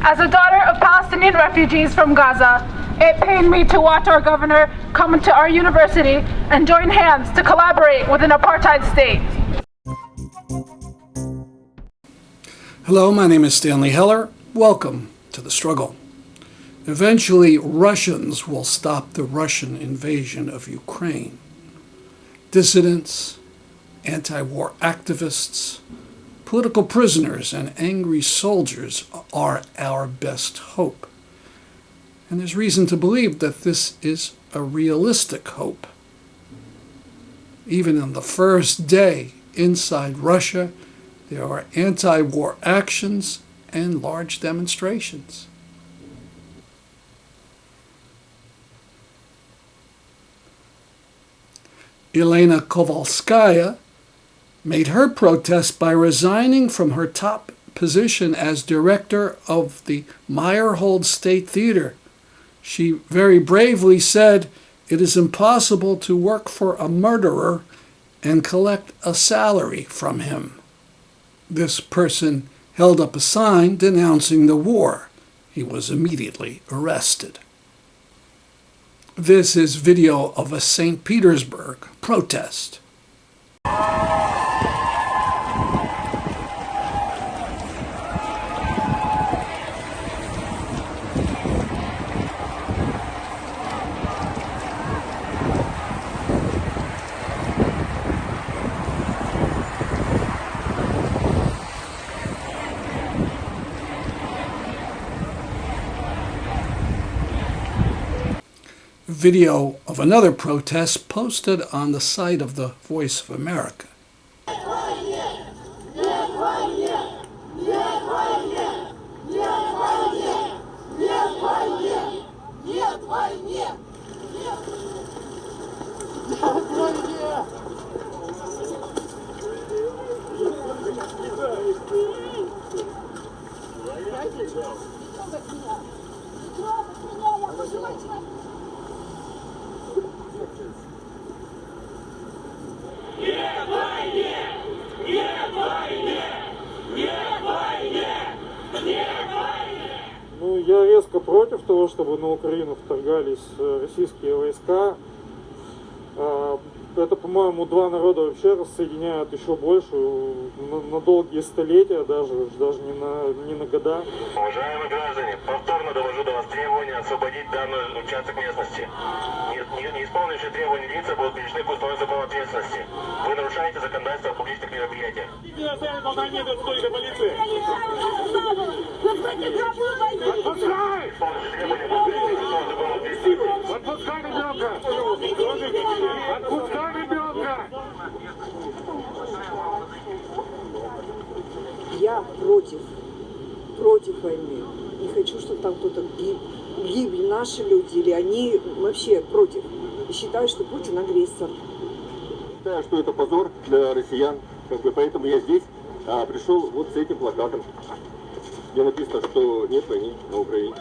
As a daughter of Palestinian refugees from Gaza, it pained me to watch our governor come into our university and join hands to collaborate with an apartheid state. Hello, my name is Stanley Heller. Welcome to The Struggle. Eventually, Russians will stop the Russian invasion of Ukraine. Dissidents, anti-war activists, political prisoners, and angry soldiers are our best hope. And there's reason to believe that this is a realistic hope. Even on the first day inside Russia, there are anti-war actions and large demonstrations. Elena Kovalskaya made her protest by resigning from her top position as director of the Meyerhold State Theater. She very bravely said, "It is impossible to work for a murderer and collect a salary from him." This person held up a sign denouncing the war. He was immediately arrested. This is video of a St. Petersburg protest. Video of another protest posted on the site of the Voice of America. Я резко против того, чтобы на Украину вторгались российские войска. Это, по-моему, два народа вообще рассоединяют еще больше, на долгие столетия, даже не на года. Уважаемые граждане, повторно довожу до вас требования освободить данный участок местности. Не исполнившие требования лица будут привлечены к установлению законной ответственности. Вы нарушаете законодательство о публичных мероприятиях. Я против войны. Не хочу, чтобы там кто-то гибли наши люди, или они вообще против. И считаю, что Путин агрессор. Считаю, что это позор для россиян. Поэтому я здесь пришел вот с этим плакатом, где написано, что нет войны на Украине.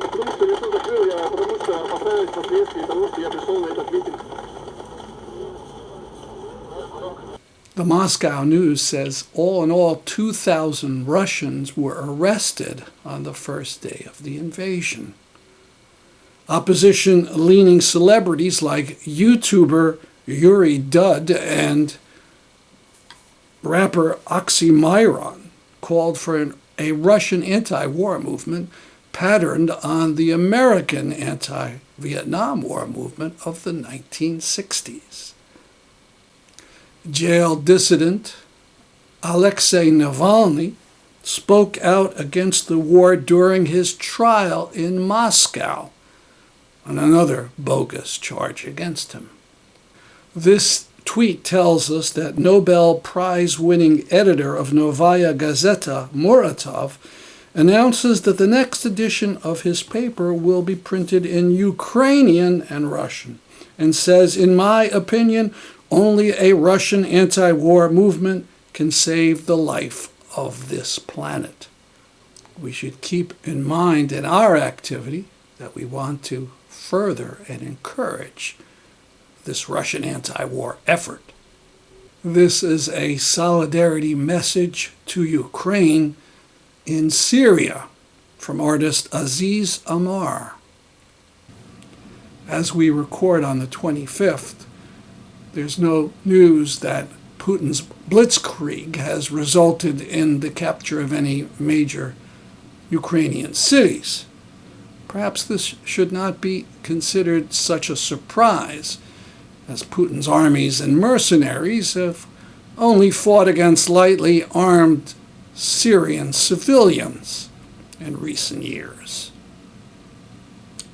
Потому что лицо закрыл я, потому что опасаюсь последствий того, что я пришел на этот митинг. The Moscow News says all in all 2,000 Russians were arrested on the first day of the invasion. Opposition-leaning celebrities like YouTuber Yuri Dud and rapper Oxymiron called for a Russian anti-war movement patterned on the American anti-Vietnam War movement of the 1960s. Jailed dissident Alexei Navalny spoke out against the war during his trial in Moscow on another bogus charge against him. This tweet tells us that Nobel Prize-winning editor of Novaya Gazeta, Muratov, announces that the next edition of his paper will be printed in Ukrainian and Russian, and says, in my opinion, only a Russian anti-war movement can save the life of this planet. We should keep in mind in our activity that we want to further and encourage this Russian anti-war effort. This is a solidarity message to Ukraine in Syria from artist Aziz Amar. As we record on the 25th, there's no news that Putin's blitzkrieg has resulted in the capture of any major Ukrainian cities. Perhaps this should not be considered such a surprise, as Putin's armies and mercenaries have only fought against lightly armed Syrian civilians in recent years.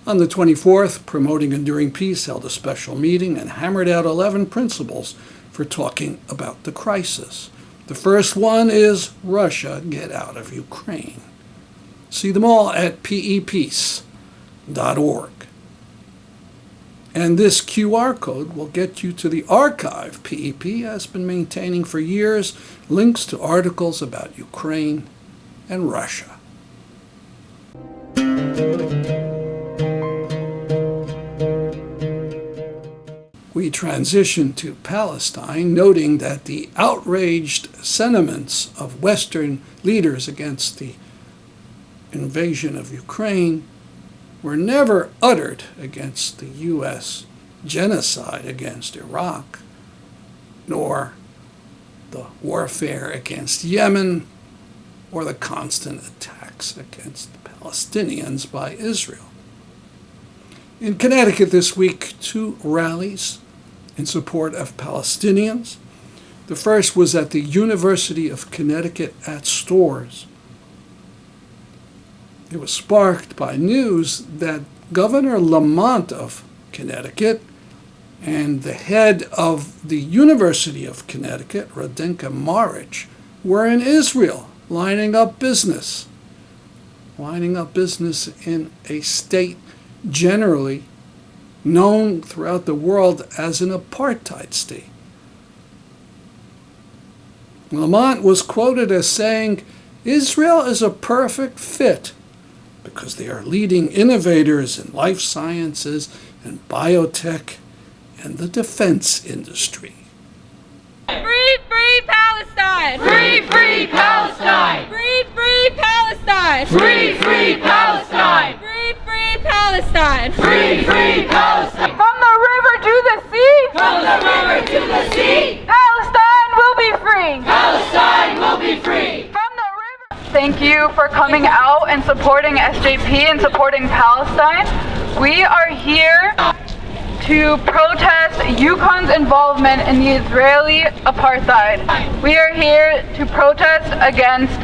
On the 24th, Promoting Enduring Peace held a special meeting and hammered out 11 principles for talking about the crisis. The first one is Russia, get out of Ukraine. See them all at pepeace.org. And this QR code will get you to the archive PEP has been maintaining for years, links to articles about Ukraine and Russia. We transition to Palestine, noting that the outraged sentiments of Western leaders against the invasion of Ukraine were never uttered against the U.S. genocide against Iraq, nor the warfare against Yemen, or the constant attacks against the Palestinians by Israel. In Connecticut this week, 2 rallies in support of Palestinians. The first was at the University of Connecticut at Storrs. It was sparked by news that Governor Lamont of Connecticut and the head of the University of Connecticut, Radenka Maric, were in Israel lining up business in a state generally known throughout the world as an apartheid state. Lamont was quoted as saying, "Israel is a perfect fit because they are leading innovators in life sciences and biotech and the defense industry." Free, free Palestine! Free, free Palestine! Free, free Palestine! Free, free Palestine! Free, free Palestine! Free, free Palestine! From the river to the sea, From the river to the sea, Palestine will be free. Palestine will be free! From the river. Thank you for coming out and supporting SJP and supporting Palestine. We are here to protest UConn's involvement in the Israeli apartheid. We are here to protest against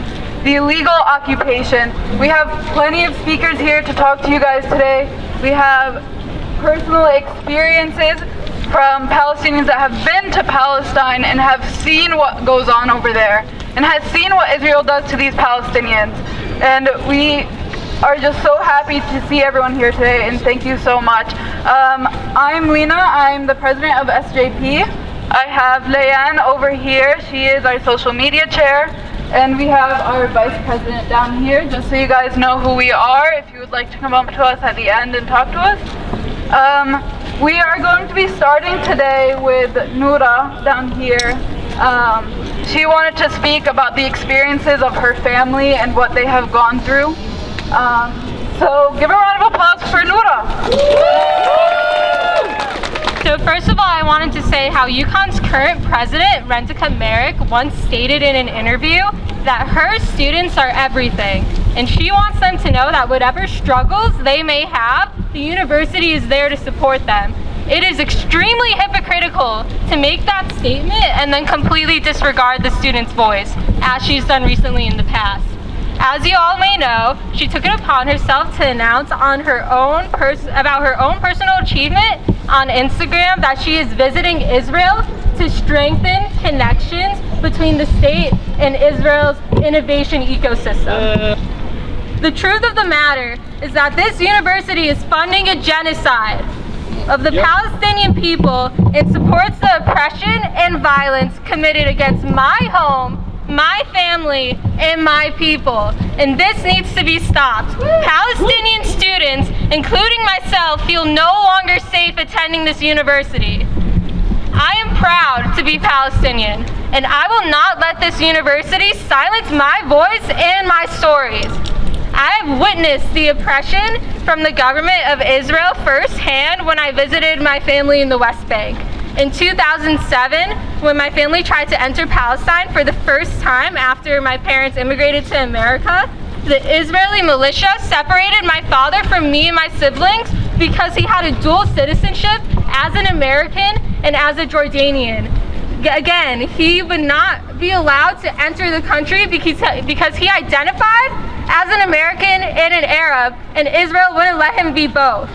the illegal occupation. We have plenty of speakers here to talk to you guys today. We have personal experiences from Palestinians that have been to Palestine and have seen what goes on over there and has seen what Israel does to these Palestinians. And we are just so happy to see everyone here today, and thank you so much. I'm Lena, I'm the president of SJP. I have Leanne over here, she is our social media chair, and we have our vice president down here, just so you guys know who we are, if you would like to come up to us at the end and talk to us. We are going to be starting today with Noura down here. She wanted to speak about the experiences of her family and what they have gone through. So give a round of applause for Noura. So first of all, I wanted to say how UConn's current president, Radenka Maric, once stated in an interview that her students are everything. And she wants them to know that whatever struggles they may have, the university is there to support them. It is extremely hypocritical to make that statement and then completely disregard the student's voice, as she's done recently in the past. As you all may know, she took it upon herself to announce on her own about her own personal achievement on Instagram that she is visiting Israel to strengthen connections between the state and Israel's innovation ecosystem. The truth of the matter is that this university is funding a genocide of the Palestinian people and supports the oppression and violence committed against my home, my family, and my people. And this needs to be stopped. Palestinian students, including myself, feel no longer safe attending this university. I am proud to be Palestinian, and I will not let this university silence my voice and my stories. I have witnessed the oppression from the government of Israel firsthand when I visited my family in the West Bank. In 2007, when my family tried to enter Palestine for the first time after my parents immigrated to America, the Israeli militia separated my father from me and my siblings because he had a dual citizenship as an American and as a Jordanian. Again, he would not be allowed to enter the country because he identified as an American and an Arab, and Israel wouldn't let him be both.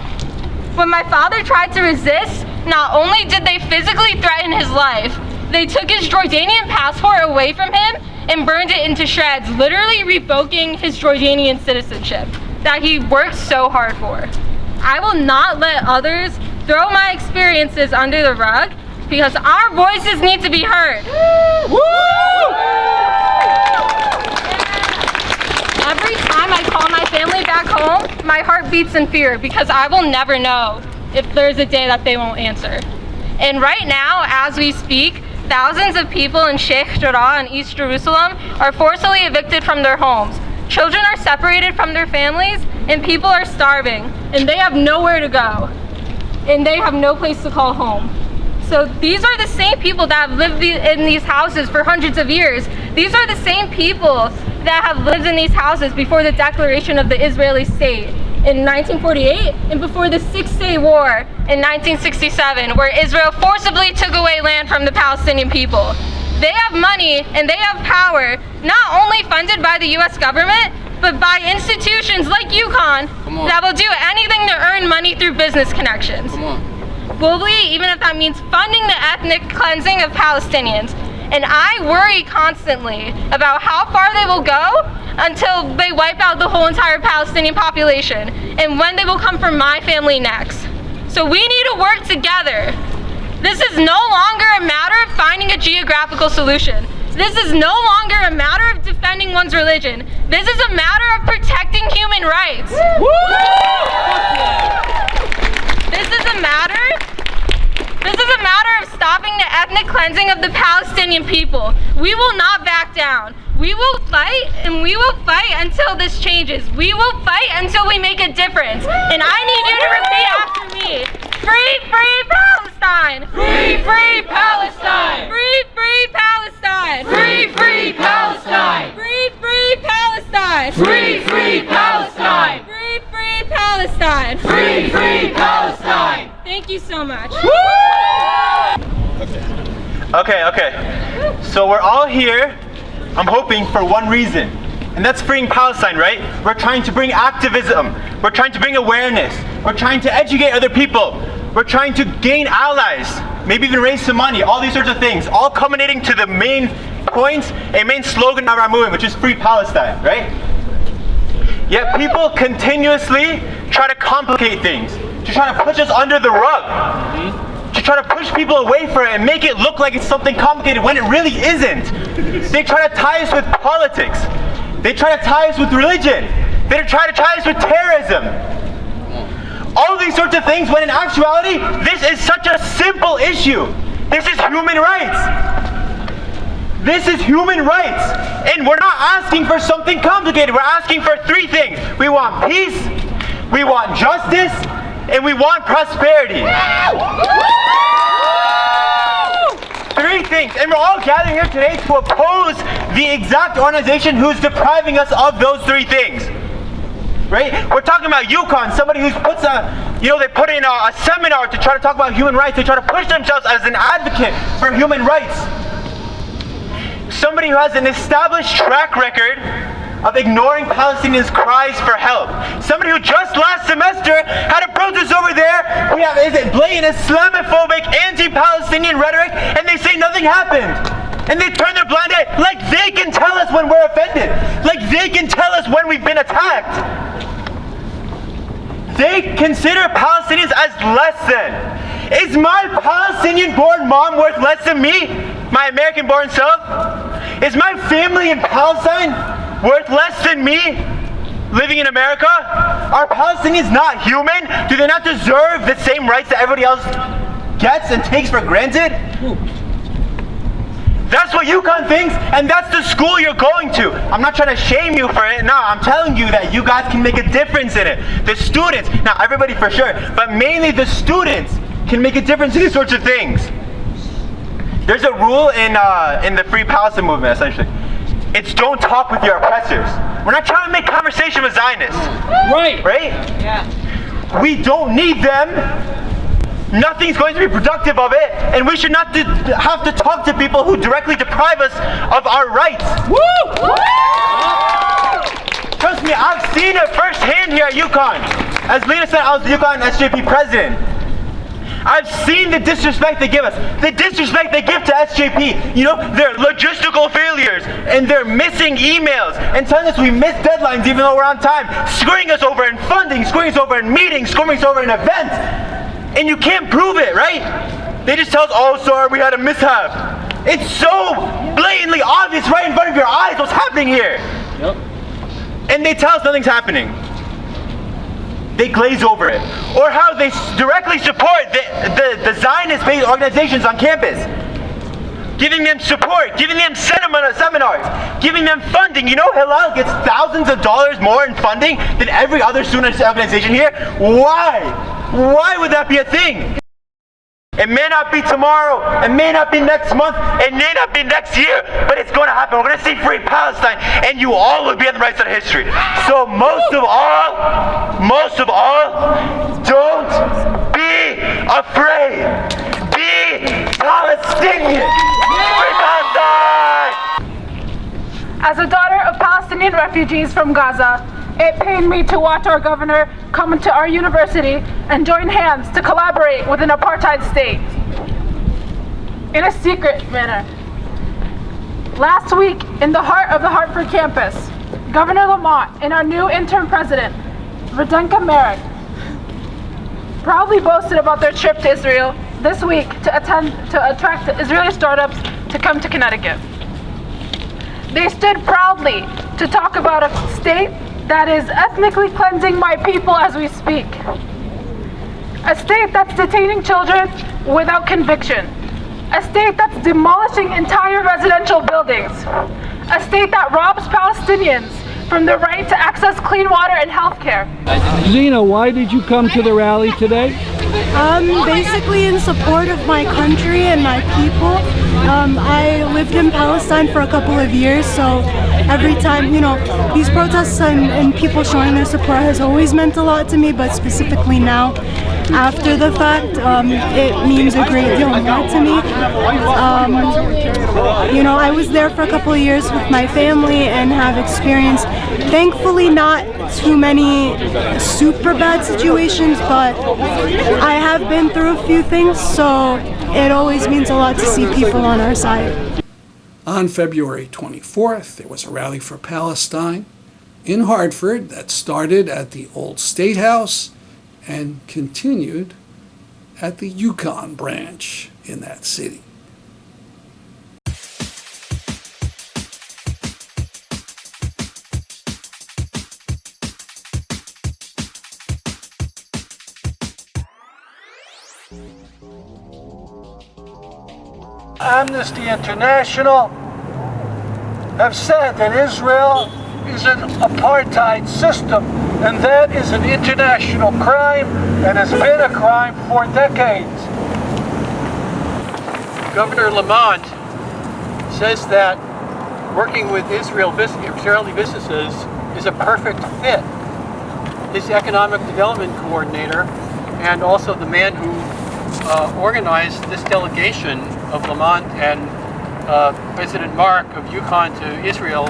When my father tried to resist, not only did they physically threaten his life, they took his Jordanian passport away from him and burned it into shreds, literally revoking his Jordanian citizenship that he worked so hard for. I will not let others throw my experiences under the rug because our voices need to be heard. Every time I call my family back home, my heart beats in fear because I will never know if there's a day that they won't answer. And right now, as we speak, thousands of people in Sheikh Jarrah and East Jerusalem are forcibly evicted from their homes. Children are separated from their families, and people are starving, and they have nowhere to go, and they have no place to call home. So these are the same people that have lived in these houses for hundreds of years. These are the same people that have lived in these houses before the declaration of the Israeli state in 1948 and before the Six-Day War in 1967, where Israel forcibly took away land from the Palestinian people. They have money and they have power, not only funded by the US government, but by institutions like UConn that will do anything to earn money through business connections. Globally, even if that means funding the ethnic cleansing of Palestinians. And I worry constantly about how far they will go until they wipe out the whole entire Palestinian population, and when they will come for my family next. So we need to work together. This is no longer a matter of finding a geographical solution. This is no longer a matter of defending one's religion. This is a matter of protecting human rights. This is a matter of stopping the ethnic cleansing of the Palestinian people. We will not back down. We will fight, and we will fight until this changes. We will fight until we make a difference. And I need you to repeat after me. Free, free Palestine! Free, free Palestine! Free, free Palestine! Free, free Palestine! Free, free Palestine! Free, free Palestine! Free, free Palestine! Free, free Palestine! Thank you so much. Okay. So we're all here, I'm hoping, for one reason. And that's freeing Palestine, right? We're trying to bring activism. We're trying to bring awareness. We're trying to educate other people. We're trying to gain allies. Maybe even raise some money. All these sorts of things. All culminating to the main points, a main slogan of our movement, which is Free Palestine, right? Yet people continuously try to complicate things. To try to push us under the rug. To try to push people away from it and make it look like it's something complicated when it really isn't. They try to tie us with politics. They try to tie us with religion. They try to tie us with terrorism. All of these sorts of things, when in actuality, this is such a simple issue. This is human rights. This is human rights. And we're not asking for something complicated. We're asking for three things. We want peace, we want justice, and we want prosperity. Three things. And we're all gathered here today to oppose the exact organization who's depriving us of those three things. Right? We're talking about UConn, somebody who puts they put in a seminar to try to talk about human rights. They try to push themselves as an advocate for human rights. Somebody who has an established track record of ignoring Palestinians' cries for help. Somebody who just last semester had a protest over there. We have, blatant Islamophobic, anti-Palestinian rhetoric, and they say nothing happened. And they turn their blind eye, like they can tell us when we're offended. Like they can tell us when we've been attacked. They consider Palestinians as less than. Is my Palestinian-born mom worth less than me? My American-born self? Is my family in Palestine worth less than me living in America? Are Palestinians not human? Do they not deserve the same rights that everybody else gets and takes for granted? That's what UConn thinks, and that's the school you're going to. I'm not trying to shame you for it. No, I'm telling you that you guys can make a difference in it. The students, not everybody for sure, but mainly the students can make a difference in these sorts of things. There's a rule in the Free Palestine movement, essentially. It's don't talk with your oppressors. We're not trying to make conversation with Zionists. Right. Right? Yeah. We don't need them. Nothing's going to be productive of it, and we should not have to talk to people who directly deprive us of our rights. Woo! Trust me, I've seen it firsthand here at UConn. As Lena said, I was the UConn SJP president. I've seen the disrespect they give us, the disrespect they give to SJP. You know, their logistical failures and their missing emails and telling us we miss deadlines even though we're on time, screwing us over in funding, screwing us over in meetings, screwing us over in events. And you can't prove it, right? They just tell us, oh, sorry, we had a mishap. It's so blatantly obvious right in front of your eyes what's happening here. Yep. And they tell us nothing's happening. They glaze over it. Or how they directly support the Zionist-based organizations on campus. Giving them support, giving them seminars, giving them funding. You know Hillel gets thousands of dollars more in funding than every other student organization here? Why? Why would that be a thing? It may not be tomorrow, it may not be next month, it may not be next year, but it's going to happen. We're going to see free Palestine, and you all will be on the right side of history. So most of all, don't be afraid. Be Palestinian. Free Palestine! As a daughter of Palestinian refugees from Gaza, it pained me to watch our governor come to our university and join hands to collaborate with an apartheid state in a secret manner. Last week, in the heart of the Hartford campus, Governor Lamont and our new interim president, Radenka Maric, proudly boasted about their trip to Israel this week to attract Israeli startups to come to Connecticut. They stood proudly to talk about a state that is ethnically cleansing my people as we speak. A state that's detaining children without conviction. A state that's demolishing entire residential buildings. A state that robs Palestinians from the right to access clean water and health care. Zena, why did you come to the rally today? Basically in support of my country and my people. I lived in Palestine for a couple of years, so every time, you know, these protests and people showing their support has always meant a lot to me, but specifically now, after the fact, it means a great deal more to me. You know, I was there for a couple of years with my family and have experienced, thankfully, not too many super bad situations, but I have been through a few things, so it always means a lot to see people on our side. On February 24th, there was a rally for Palestine in Hartford that started at the old State House and continued at the UConn branch in that city. Amnesty International have said that Israel is an apartheid system, and that is an international crime and has been a crime for decades. Governor Lamont says that working with Israeli businesses is a perfect fit. His economic development coordinator and also the man who organized this delegation of Lamont and President Maric of UConn to Israel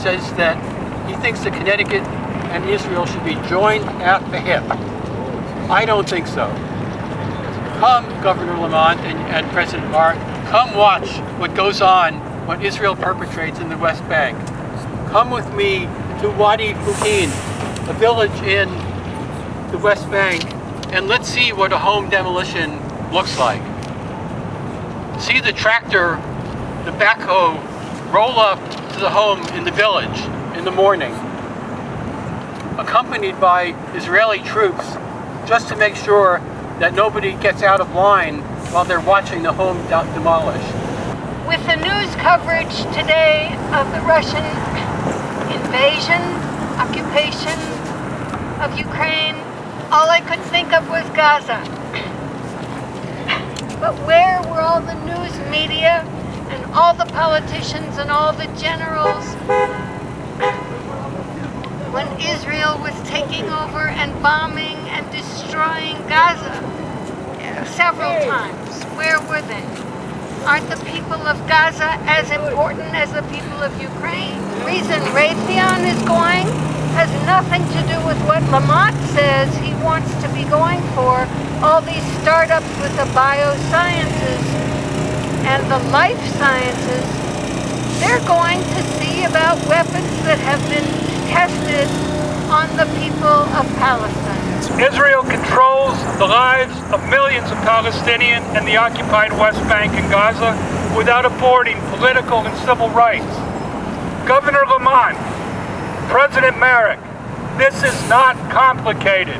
says that he thinks that Connecticut and Israel should be joined at the hip. I don't think so. Come, Governor Lamont and President Maric, come watch what goes on, what Israel perpetrates in the West Bank. Come with me to Wadi Fukin, a village in the West Bank, and let's see what a home demolition looks like. See the tractor, the backhoe, roll up to the home in the village in the morning, accompanied by Israeli troops, just to make sure that nobody gets out of line while they're watching the home demolished. With the news coverage today of the Russian invasion, occupation of Ukraine, all I could think of was Gaza. But where were all the news media and all the politicians and all the generals when Israel was taking over and bombing and destroying Gaza several times? Where were they? Aren't the people of Gaza as important as the people of Ukraine? The reason Raytheon is going has nothing to do with what Lamont says he wants to be going for. All these startups with the biosciences and the life sciences, they're going to see about weapons that have been tested on the people of Palestine. Israel controls the lives of millions of Palestinians in the occupied West Bank and Gaza without affording political and civil rights. Governor Lamont, President Maric, this is not complicated.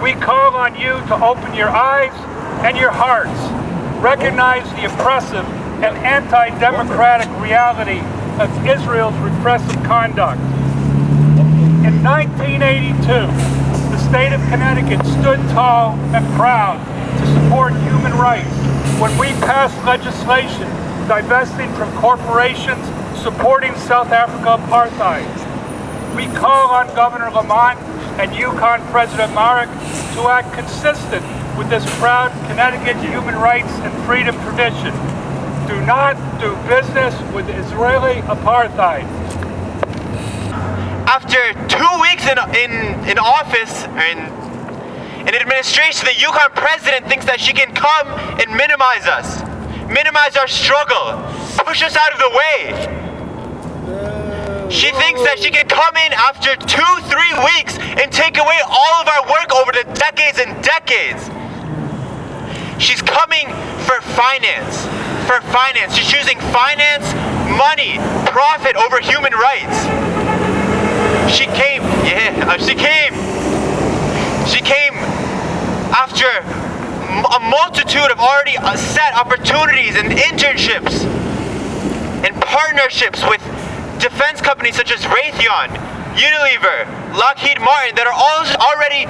We call on you to open your eyes and your hearts, recognize the oppressive and anti-democratic reality of Israel's repressive conduct. In 1982, the state of Connecticut stood tall and proud to support human rights when we passed legislation divesting from corporations supporting South Africa apartheid. We call on Governor Lamont and UConn President Maric to act consistent with this proud Connecticut human rights and freedom tradition. Do not do business with Israeli apartheid. After 2 weeks in office and in administration, the UConn president thinks that she can come and minimize us, minimize our struggle, push us out of the way. She thinks that she can come in after 2-3 weeks and take away all of our work over the decades and decades. She's coming for finance. She's choosing finance, money, profit over human rights. She came after a multitude of already set opportunities and internships and partnerships with defense companies such as Raytheon, Unilever, Lockheed Martin that are all already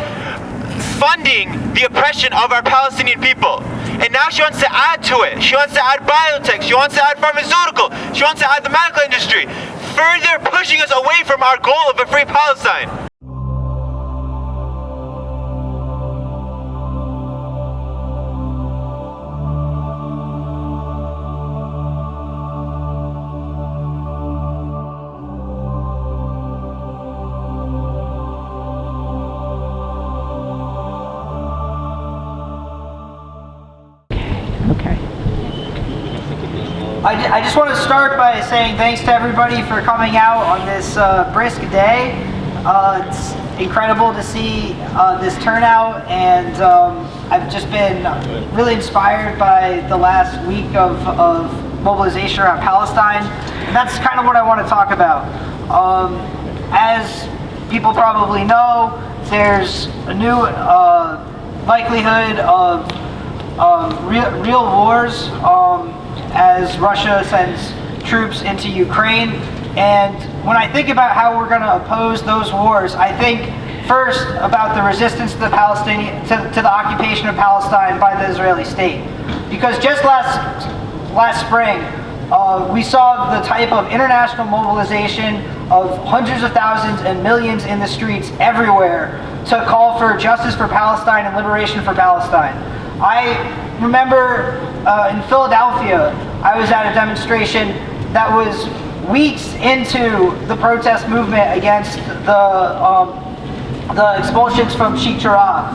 funding the oppression of our Palestinian people. And now she wants to add to it. She wants to add biotech. She wants to add pharmaceutical. She wants to add the medical industry, further pushing us away from our goal of a free Palestine. I just want to start by saying thanks to everybody for coming out on this brisk day. It's incredible to see this turnout, and I've just been really inspired by the last week of mobilization around Palestine, and that's kind of what I want to talk about. As people probably know, there's a new likelihood of real wars as Russia sends troops into Ukraine. And when I think about how we're going to oppose those wars, I think first about the resistance to the to the occupation of Palestine by the Israeli state. Because just last spring, we saw the type of international mobilization of hundreds of thousands and millions in the streets everywhere to call for justice for Palestine and liberation for Palestine. I remember in Philadelphia, I was at a demonstration that was weeks into the protest movement against the expulsions from Sheikh Jarrah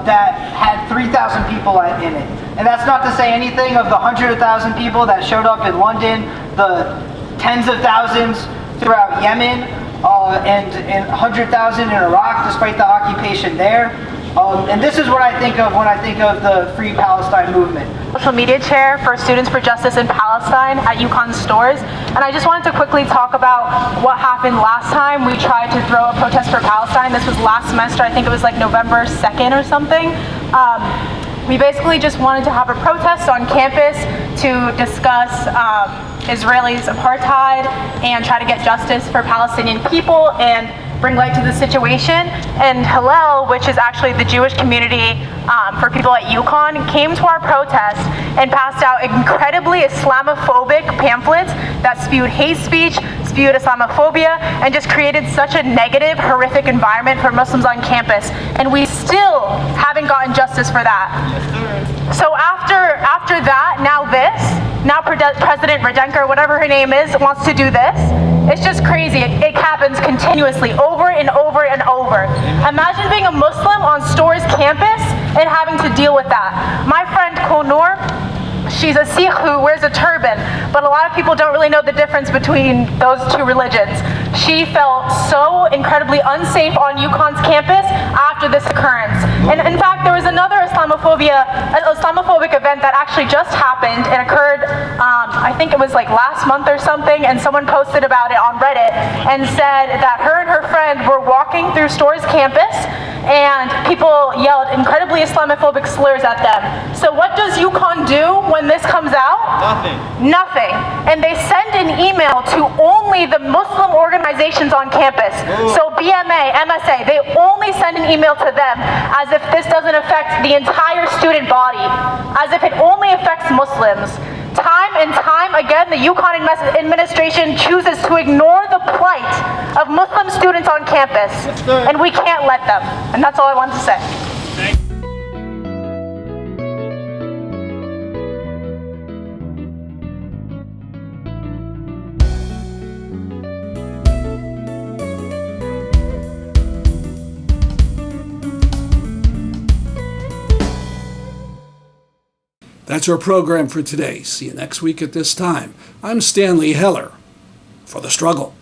that had 3,000 people in it. And that's not to say anything of the 100,000 people that showed up in London, the tens of thousands throughout Yemen, and 100,000 in Iraq despite the occupation there. And this is what I think of when I think of the Free Palestine movement. Social media chair for Students for Justice in Palestine at UConn Storrs, and I just wanted to quickly talk about what happened last time we tried to throw a protest for Palestine. This was last semester, I think it was like November 2nd or something. We basically just wanted to have a protest on campus to discuss Israelis' apartheid and try to get justice for Palestinian people and bring light to the situation. And Hillel, which is actually the Jewish community for people at UConn, came to our protest and passed out incredibly Islamophobic pamphlets that spewed hate speech, spewed Islamophobia, and just created such a negative, horrific environment for Muslims on campus. And we still haven't gotten justice for that. So after that, now President Radenka, or whatever her name is, wants to do this. It's just crazy. It happens continuously, over and over and over. Imagine being a Muslim on Storrs campus and having to deal with that. My friend Konur, she's a Sikh who wears a turban, but a lot of people don't really know the difference between those two religions. She felt so incredibly unsafe on UConn's campus after this occurrence. And in fact, there was another Islamophobic event that actually just happened and occurred, I think it was like last month or something, and someone posted about it on Reddit and said that her and her friend were walking through Storrs campus and people yelled incredibly Islamophobic slurs at them. So what does UConn do when this comes out? Nothing. And they send an email to only the Muslim organizations on campus. So BMA, MSA, they only send an email to them as if this doesn't affect the entire student body, as if it only affects Muslims. Time and time again, the UConn administration chooses to ignore the plight of Muslim students on campus, and we can't let them. And that's all I want to say. That's our program for today. See you next week at this time. I'm Stanley Heller for The Struggle.